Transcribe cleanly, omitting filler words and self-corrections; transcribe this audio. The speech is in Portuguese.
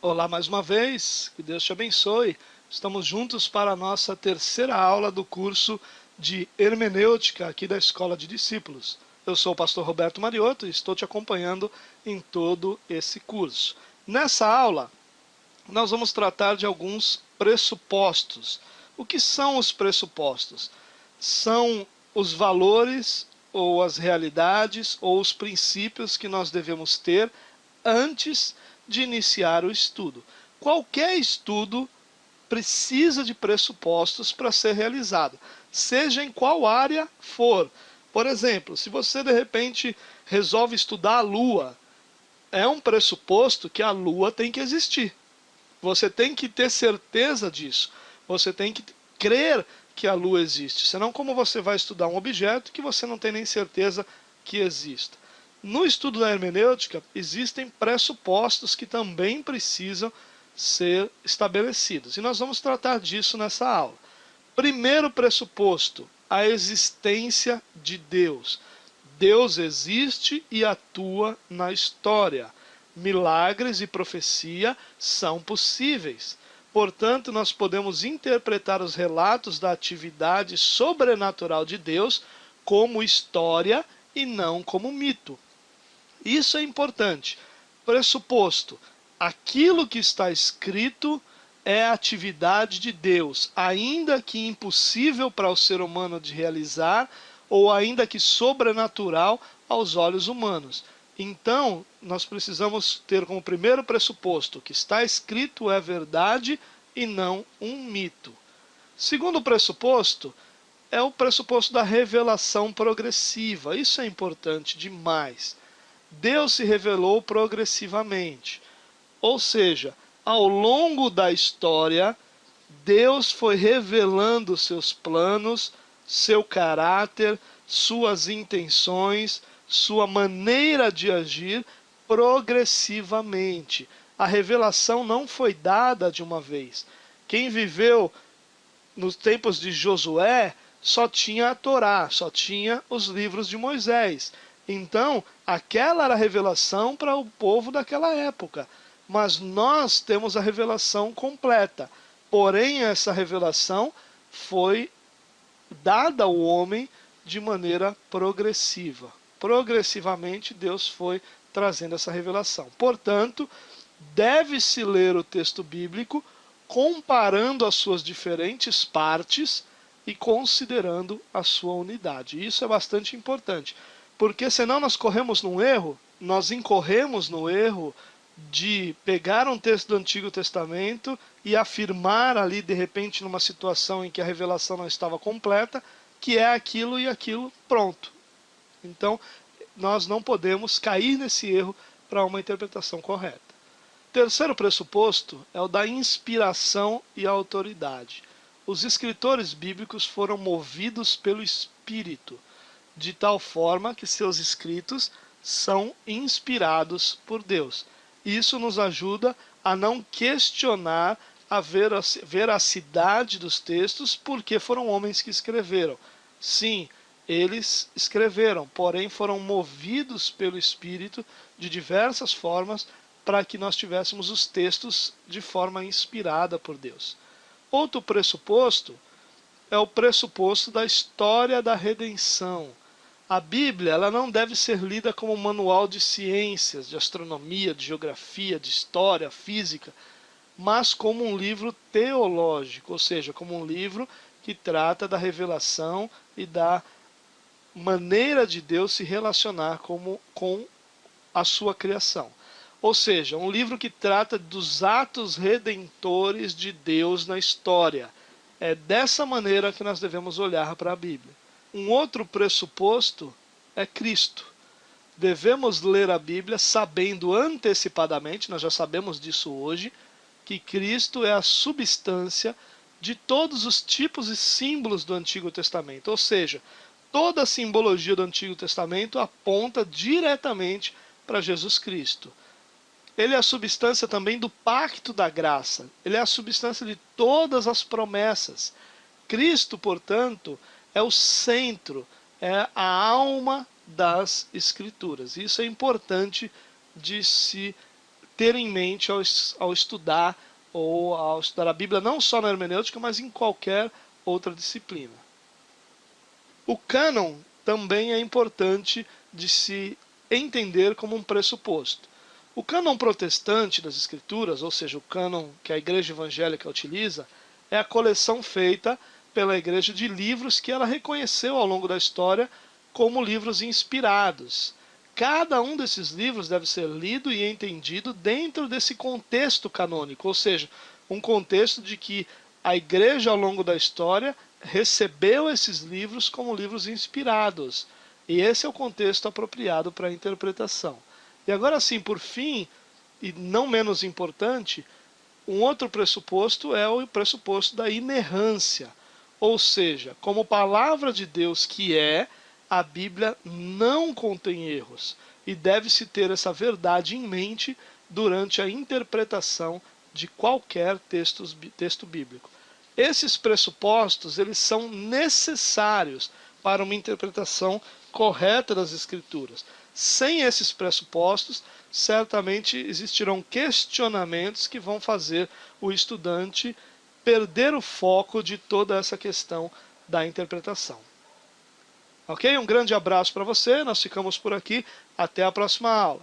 Olá mais uma vez, que Deus te abençoe. Estamos juntos para a nossa terceira aula do curso de Hermenêutica aqui da Escola de Discípulos. Eu sou o pastor Roberto Mariotto e estou te acompanhando em todo esse curso. Nessa aula, nós vamos tratar de alguns pressupostos. O que são os pressupostos? São os valores ou as realidades ou os princípios que nós devemos ter antes de iniciar o estudo. Qualquer estudo precisa de pressupostos para ser realizado, seja em qual área for. Por exemplo, se você de repente resolve estudar a Lua, é um pressuposto que a Lua tem que existir. Você tem que ter certeza disso. Você tem que crer que a Lua existe. Senão, como você vai estudar um objeto que você não tem nem certeza que exista? No estudo da hermenêutica, existem pressupostos que também precisam ser estabelecidos. E nós vamos tratar disso nessa aula. Primeiro pressuposto, a existência de Deus. Deus existe e atua na história. Milagres e profecia são possíveis. Portanto, nós podemos interpretar os relatos da atividade sobrenatural de Deus como história e não como mito. Isso é importante. Pressuposto: aquilo que está escrito é a atividade de Deus, ainda que impossível para o ser humano de realizar, ou ainda que sobrenatural aos olhos humanos. Então, nós precisamos ter como primeiro pressuposto: o que está escrito é verdade e não um mito. Segundo pressuposto é o pressuposto da revelação progressiva. Isso é importante demais. Deus se revelou progressivamente. Ou seja, ao longo da história, Deus foi revelando seus planos, seu caráter, suas intenções, sua maneira de agir progressivamente. A revelação não foi dada de uma vez. Quem viveu nos tempos de Josué só tinha a Torá, só tinha os livros de Moisés. Então, aquela era a revelação para o povo daquela época. Mas nós temos a revelação completa. Porém, essa revelação foi dada ao homem de maneira progressiva. Progressivamente, Deus foi trazendo essa revelação. Portanto, deve-se ler o texto bíblico comparando as suas diferentes partes e considerando a sua unidade. Isso é bastante importante. Porque senão nós corremos num erro, nós incorremos no erro de pegar um texto do Antigo Testamento e afirmar ali, de repente, numa situação em que a revelação não estava completa, que é aquilo e aquilo, pronto. Então, nós não podemos cair nesse erro para uma interpretação correta. Terceiro pressuposto é o da inspiração e autoridade. Os escritores bíblicos foram movidos pelo Espírito, de tal forma que seus escritos são inspirados por Deus. Isso nos ajuda a não questionar a veracidade dos textos, porque foram homens que escreveram. Sim, eles escreveram, porém foram movidos pelo Espírito de diversas formas para que nós tivéssemos os textos de forma inspirada por Deus. Outro pressuposto é o pressuposto da história da redenção. A Bíblia, ela não deve ser lida como um manual de ciências, de astronomia, de geografia, de história, física, mas como um livro teológico, ou seja, como um livro que trata da revelação e da maneira de Deus se relacionar com a sua criação. Ou seja, um livro que trata dos atos redentores de Deus na história. É dessa maneira que nós devemos olhar para a Bíblia. Um outro pressuposto é Cristo. Devemos ler a Bíblia sabendo antecipadamente, nós já sabemos disso hoje, que Cristo é a substância de todos os tipos e símbolos do Antigo Testamento. Ou seja, toda a simbologia do Antigo Testamento aponta diretamente para Jesus Cristo. Ele é a substância também do pacto da graça. Ele é a substância de todas as promessas. Cristo, portanto, é o centro, é a alma das Escrituras. Isso é importante de se ter em mente ao estudar ou ao estudar a Bíblia, não só na hermenêutica, mas em qualquer outra disciplina. O cânon também é importante de se entender como um pressuposto. O cânon protestante das Escrituras, ou seja, o cânon que a Igreja Evangélica utiliza, é a coleção feita pela Igreja de livros que ela reconheceu ao longo da história como livros inspirados. Cada um desses livros deve ser lido e entendido dentro desse contexto canônico, ou seja, um contexto de que a Igreja ao longo da história recebeu esses livros como livros inspirados. E esse é o contexto apropriado para a interpretação. E agora sim, por fim, e não menos importante, um outro pressuposto é o pressuposto da inerrância. Ou seja, como palavra de Deus que é, a Bíblia não contém erros. E deve-se ter essa verdade em mente durante a interpretação de qualquer texto bíblico. Esses pressupostos, eles são necessários para uma interpretação correta das Escrituras. Sem esses pressupostos, certamente existirão questionamentos que vão fazer o estudante perder o foco de toda essa questão da interpretação. Ok? Um grande abraço para você, nós ficamos por aqui, até a próxima aula.